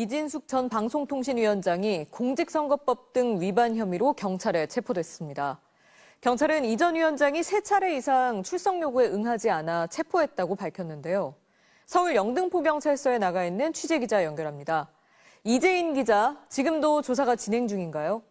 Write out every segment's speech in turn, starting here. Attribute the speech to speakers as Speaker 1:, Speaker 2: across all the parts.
Speaker 1: 이진숙 전 방송통신위원장이 공직선거법 등 위반 혐의로 경찰에 체포됐습니다. 경찰은 이 전 위원장이 3차례 이상 출석 요구에 응하지 않아 체포했다고 밝혔는데요. 서울 영등포경찰서에 나가 있는 취재기자 연결합니다. 이재인 기자, 지금도 조사가 진행 중인가요?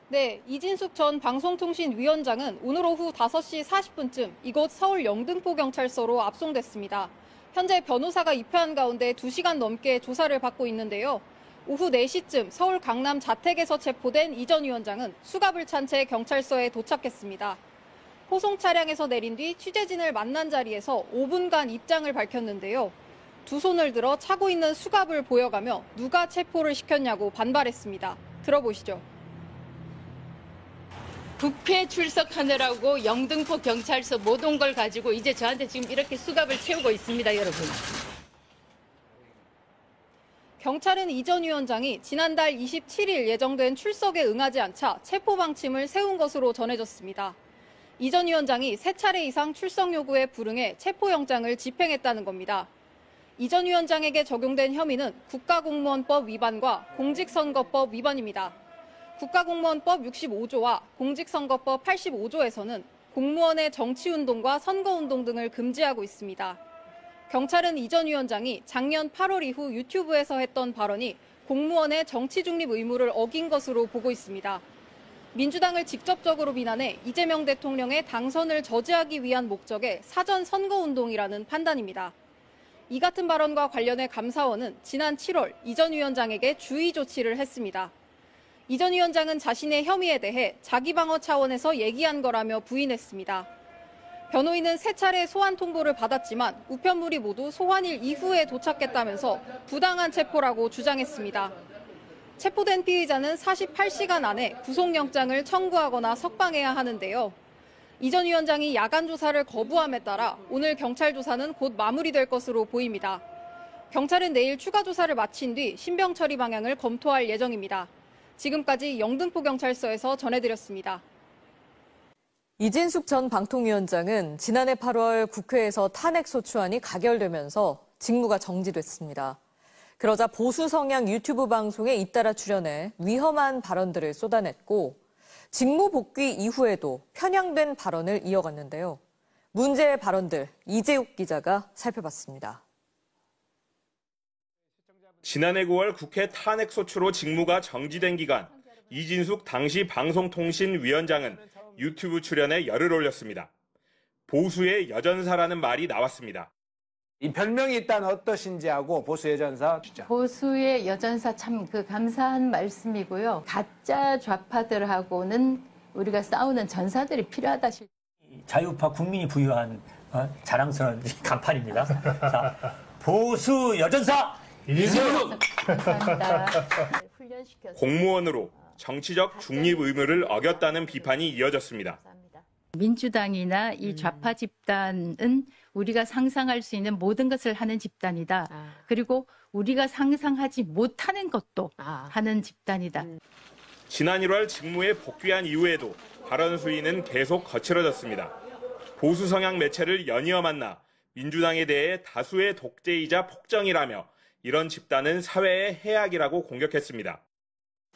Speaker 2: 네, 이진숙 전 방송통신위원장은 오늘 오후 5시 40분쯤 이곳 서울 영등포경찰서로 압송됐습니다. 현재 변호사가 입회한 가운데 2시간 넘게 조사를 받고 있는데요. 오후 4시쯤 서울 강남 자택에서 체포된 이 전 위원장은 수갑을 찬 채 경찰서에 도착했습니다. 호송 차량에서 내린 뒤 취재진을 만난 자리에서 5분간 입장을 밝혔는데요. 두 손을 들어 차고 있는 수갑을 보여가며 누가 체포를 시켰냐고 반발했습니다. 들어보시죠.
Speaker 3: 국회 출석하느라고 영등포 경찰서 못 온 걸 가지고 이제 저한테 지금 이렇게 수갑을 채우고 있습니다, 여러분.
Speaker 2: 경찰은 이 전 위원장이 지난달 27일 예정된 출석에 응하지 않자 체포 방침을 세운 것으로 전해졌습니다. 이 전 위원장이 3차례 이상 출석 요구에 불응해 체포영장을 집행했다는 겁니다. 이 전 위원장에게 적용된 혐의는 국가공무원법 위반과 공직선거법 위반입니다. 국가공무원법 65조와 공직선거법 85조에서는 공무원의 정치운동과 선거운동 등을 금지하고 있습니다. 경찰은 이 전 위원장이 작년 8월 이후 유튜브에서 했던 발언이 공무원의 정치 중립 의무를 어긴 것으로 보고 있습니다. 민주당을 직접적으로 비난해 이재명 대통령의 당선을 저지하기 위한 목적의 사전 선거운동이라는 판단입니다. 이 같은 발언과 관련해 감사원은 지난 7월 이 전 위원장에게 주의 조치를 했습니다. 이 전 위원장은 자신의 혐의에 대해 자기 방어 차원에서 얘기한 거라며 부인했습니다. 변호인은 3차례 소환 통보를 받았지만 우편물이 모두 소환일 이후에 도착했다면서 부당한 체포라고 주장했습니다. 체포된 피의자는 48시간 안에 구속영장을 청구하거나 석방해야 하는데요. 이 전 위원장이 야간 조사를 거부함에 따라 오늘 경찰 조사는 곧 마무리될 것으로 보입니다. 경찰은 내일 추가 조사를 마친 뒤 신병 처리 방향을 검토할 예정입니다. 지금까지 영등포경찰서에서 전해드렸습니다.
Speaker 1: 이진숙 전 방통위원장은 지난해 8월 국회에서 탄핵소추안이 가결되면서 직무가 정지됐습니다. 그러자 보수 성향 유튜브 방송에 잇따라 출연해 위험한 발언들을 쏟아냈고 직무 복귀 이후에도 편향된 발언을 이어갔는데요. 문제의 발언들 이재욱 기자가 살펴봤습니다.
Speaker 4: 지난해 9월 국회 탄핵소추로 직무가 정지된 기간 이진숙 당시 방송통신위원장은 유튜브 출연에 열을 올렸습니다. 보수의 여전사라는 말이 나왔습니다.
Speaker 5: 이 별명이 일단 어떠신지 하고 보수의 여전사 주자.
Speaker 6: 보수의 여전사 참 감사한 말씀이고요. 가짜 좌파들하고는 우리가 싸우는 전사들이 필요하다.
Speaker 7: 자유파 국민이 부여한 자랑스러운 간판입니다. 자, 보수 여전사 이진숙.
Speaker 6: 감사합니다.
Speaker 4: 공무원으로 정치적 중립 의무를 어겼다는 비판이 이어졌습니다.
Speaker 6: 민주당이나 이 좌파 집단은 우리가 상상할 수 있는 모든 것을 하는 집단이다. 그리고 우리가 상상하지 못하는 것도 하는 집단이다.
Speaker 4: 지난 1월 직무에 복귀한 이후에도 발언 수위는 계속 거칠어졌습니다. 보수 성향 매체를 연이어 만나 민주당에 대해 다수의 독재이자 폭정이라며 이런 집단은 사회의 해악이라고 공격했습니다.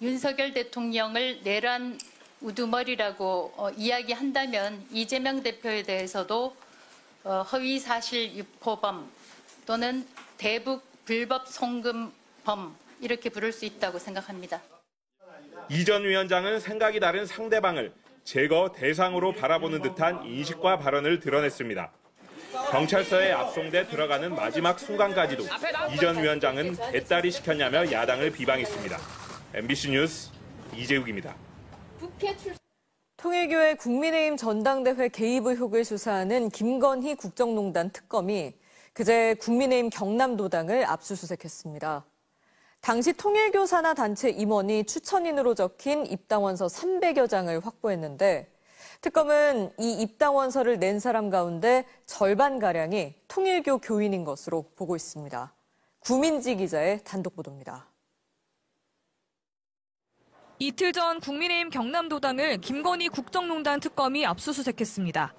Speaker 6: 윤석열 대통령을 내란 우두머리라고 이야기한다면 이재명 대표에 대해서도 허위사실 유포범 또는 대북 불법 송금범 이렇게 부를 수 있다고 생각합니다.
Speaker 4: 이 전 위원장은 생각이 다른 상대방을 제거 대상으로 바라보는 듯한 인식과 발언을 드러냈습니다. 경찰서에 압송돼 들어가는 마지막 순간까지도 이 전 위원장은 배달이 시켰냐며 야당을 비방했습니다. MBC 뉴스 이재욱입니다.
Speaker 1: 통일교의 국민의힘 전당대회 개입 의혹을 수사하는 김건희 국정농단 특검이 그제 국민의힘 경남도당을 압수수색했습니다. 당시 통일교 산하 단체 임원이 추천인으로 적힌 입당원서 300여 장을 확보했는데 특검은 이 입당원서를 낸 사람 가운데 절반가량이 통일교 교인인 것으로 보고 있습니다. 구민지 기자의 단독 보도입니다.
Speaker 8: 이틀 전 국민의힘 경남도당을 김건희 국정농단 특검이 압수수색했습니다.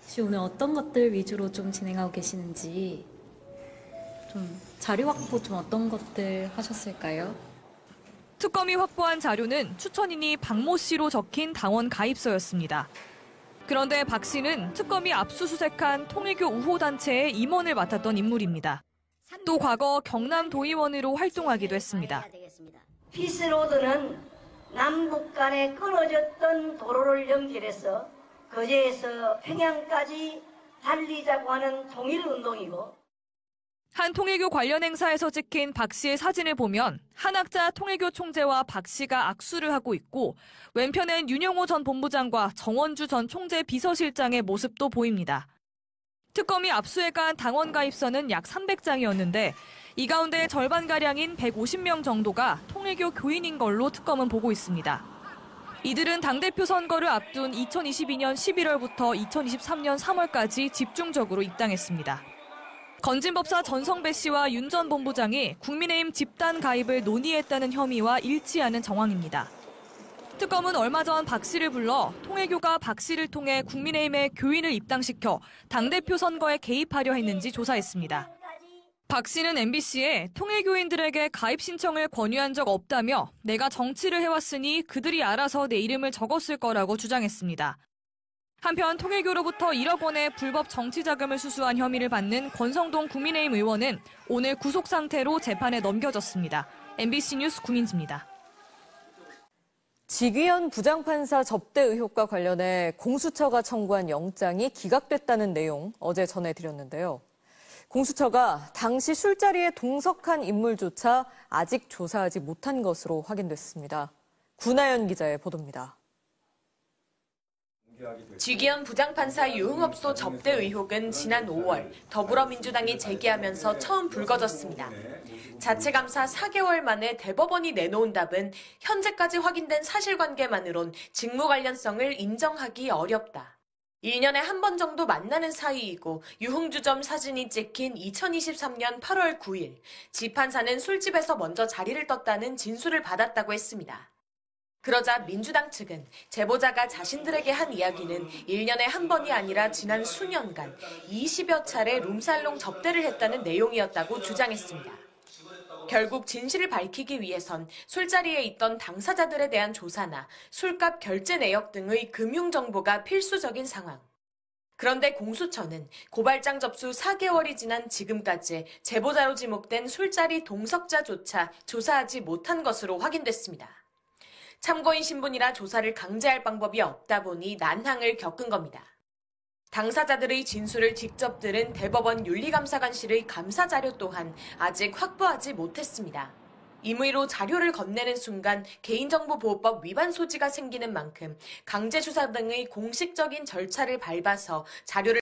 Speaker 9: 혹시 오늘 어떤 것들 위주로 좀 진행하고 계시는지? 좀 자료 확보 좀 어떤 것들 하셨을까요?
Speaker 8: 특검이 확보한 자료는 추천인이 박모 씨로 적힌 당원 가입서였습니다. 그런데 박 씨는 특검이 압수수색한 통일교 우호단체의 임원을 맡았던 인물입니다. 또 과거 경남도의원으로 활동하기도 했습니다.
Speaker 10: 피스로드는 남북 간에 끊어졌던 도로를 연결해서 거제에서 평양까지 달리자고 하는 통일운동이고,
Speaker 8: 한 통일교 관련 행사에서 찍힌 박 씨의 사진을 보면 한학자 통일교 총재와 박 씨가 악수를 하고 있고 왼편엔 윤영호 전 본부장과 정원주 전 총재 비서실장의 모습도 보입니다. 특검이 압수해간 당원 가입서는 약 300장이었는데 이 가운데 절반가량인 150명 정도가 통일교 교인인 걸로 특검은 보고 있습니다. 이들은 당대표 선거를 앞둔 2022년 11월부터 2023년 3월까지 집중적으로 입당했습니다. 건진법사 전성배 씨와 윤 전 본부장이 국민의힘 집단 가입을 논의했다는 혐의와 일치하는 정황입니다. 특검은 얼마 전 박 씨를 불러 통일교가 박 씨를 통해 국민의힘에 교인을 입당시켜 당대표 선거에 개입하려 했는지 조사했습니다. 박 씨는 MBC에 통일교인들에게 가입 신청을 권유한 적 없다며 내가 정치를 해왔으니 그들이 알아서 내 이름을 적었을 거라고 주장했습니다. 한편 통일교로부터 1억 원의 불법 정치 자금을 수수한 혐의를 받는 권성동 국민의힘 의원은 오늘 구속 상태로 재판에 넘겨졌습니다. MBC 뉴스 구민지입니다.
Speaker 1: 지귀현 부장판사 접대 의혹과 관련해 공수처가 청구한 영장이 기각됐다는 내용 어제 전해드렸는데요. 공수처가 당시 술자리에 동석한 인물조차 아직 조사하지 못한 것으로 확인됐습니다. 구나연 기자의 보도입니다.
Speaker 11: 지귀현 부장판사 유흥업소 접대 의혹은 지난 5월 더불어민주당이 제기하면서 처음 불거졌습니다. 자체감사 4개월 만에 대법원이 내놓은 답은 현재까지 확인된 사실관계만으론 직무 관련성을 인정하기 어렵다. 1년에 한 번 정도 만나는 사이이고 유흥주점 사진이 찍힌 2023년 8월 9일 지판사는 술집에서 먼저 자리를 떴다는 진술을 받았다고 했습니다. 그러자 민주당 측은 제보자가 자신들에게 한 이야기는 1년에 한 번이 아니라 지난 수년간 20여 차례 룸살롱 접대를 했다는 내용이었다고 주장했습니다. 결국 진실을 밝히기 위해선 술자리에 있던 당사자들에 대한 조사나 술값 결제 내역 등의 금융정보가 필수적인 상황. 그런데 공수처는 고발장 접수 4개월이 지난 지금까지 제보자로 지목된 술자리 동석자조차 조사하지 못한 것으로 확인됐습니다. 참고인 신분이라 조사를 강제할 방법이 없다 보니 난항을 겪은 겁니다. 당사자들의 진술을 직접 들은 대법원 윤리감사관실의 감사 자료 또한 아직 확보하지 못했습니다. 임의로 자료를 건네는 순간 개인정보보호법 위반 소지가 생기는 만큼 강제 수사 등의 공식적인 절차를 밟아서 자료를